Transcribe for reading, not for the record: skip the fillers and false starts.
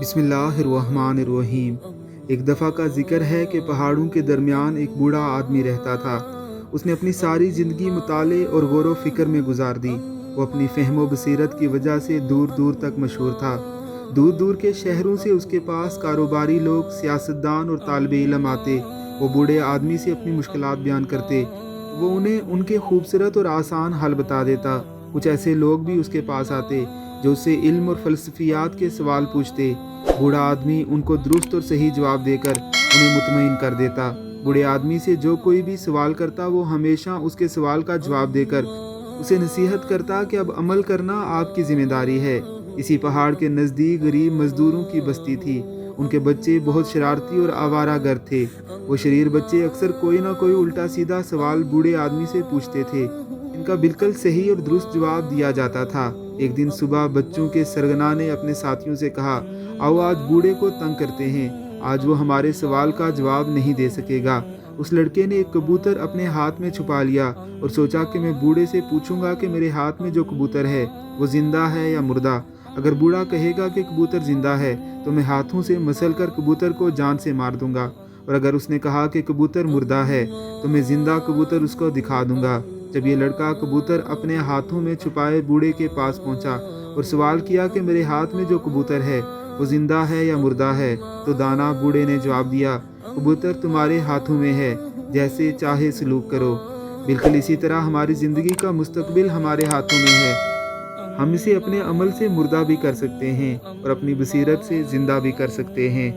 بسم اللہ الرحمن الرحیم۔ ایک دفعہ کا ذکر ہے کہ پہاڑوں کے درمیان ایک بوڑھا آدمی رہتا تھا۔ اس نے اپنی ساری زندگی مطالعے اور غور و فکر میں گزار دی۔ وہ اپنی فہم و بصیرت کی وجہ سے دور دور تک مشہور تھا۔ دور دور کے شہروں سے اس کے پاس کاروباری لوگ، سیاستدان اور طالب علم آتے۔ وہ بوڑھے آدمی سے اپنی مشکلات بیان کرتے۔ وہ انہیں ان کے خوبصورت اور آسان حل بتا دیتا۔ کچھ ایسے لوگ بھی اس کے پاس آتے جو اس سے علم اور فلسفیات کے سوال پوچھتے۔ بوڑھا آدمی ان کو درست اور صحیح جواب دے کر انہیں مطمئن کر دیتا۔ بوڑھے آدمی سے جو کوئی بھی سوال کرتا وہ ہمیشہ اس کے سوال کا جواب دے کر اسے نصیحت کرتا کہ اب عمل کرنا آپ کی ذمہ داری ہے۔ اسی پہاڑ کے نزدیک غریب مزدوروں کی بستی تھی۔ ان کے بچے بہت شرارتی اور آوارہ گر تھے۔ وہ شریر بچے اکثر کوئی نہ کوئی الٹا سیدھا سوال بوڑھے آدمی سے پوچھتے تھے، ان کا بالکل صحیح اور درست جواب دیا جاتا تھا۔ ایک دن صبح بچوں کے سرگنا نے اپنے ساتھیوں سے کہا، آؤ آج بوڑھے کو تنگ کرتے ہیں، آج وہ ہمارے سوال کا جواب نہیں دے سکے گا۔ اس لڑکے نے ایک کبوتر اپنے ہاتھ میں چھپا لیا اور سوچا کہ میں بوڑھے سے پوچھوں گا کہ میرے ہاتھ میں جو کبوتر ہے وہ زندہ ہے یا مردہ۔ اگر بوڑھا کہے گا کہ کبوتر زندہ ہے تو میں ہاتھوں سے مسل کر کبوتر کو جان سے مار دوں گا، اور اگر اس نے کہا کہ کبوتر مردہ ہے تو میں زندہ کبوتر اس کو دکھا دوں گا۔ جب یہ لڑکا کبوتر اپنے ہاتھوں میں چھپائے بوڑھے کے پاس پہنچا اور سوال کیا کہ میرے ہاتھ میں جو کبوتر ہے وہ زندہ ہے یا مردہ ہے، تو دانا بوڑھے نے جواب دیا، کبوتر تمہارے ہاتھوں میں ہے، جیسے چاہے سلوک کرو۔ بالکل اسی طرح ہماری زندگی کا مستقبل ہمارے ہاتھوں میں ہے۔ ہم اسے اپنے عمل سے مردہ بھی کر سکتے ہیں اور اپنی بصیرت سے زندہ بھی کر سکتے ہیں۔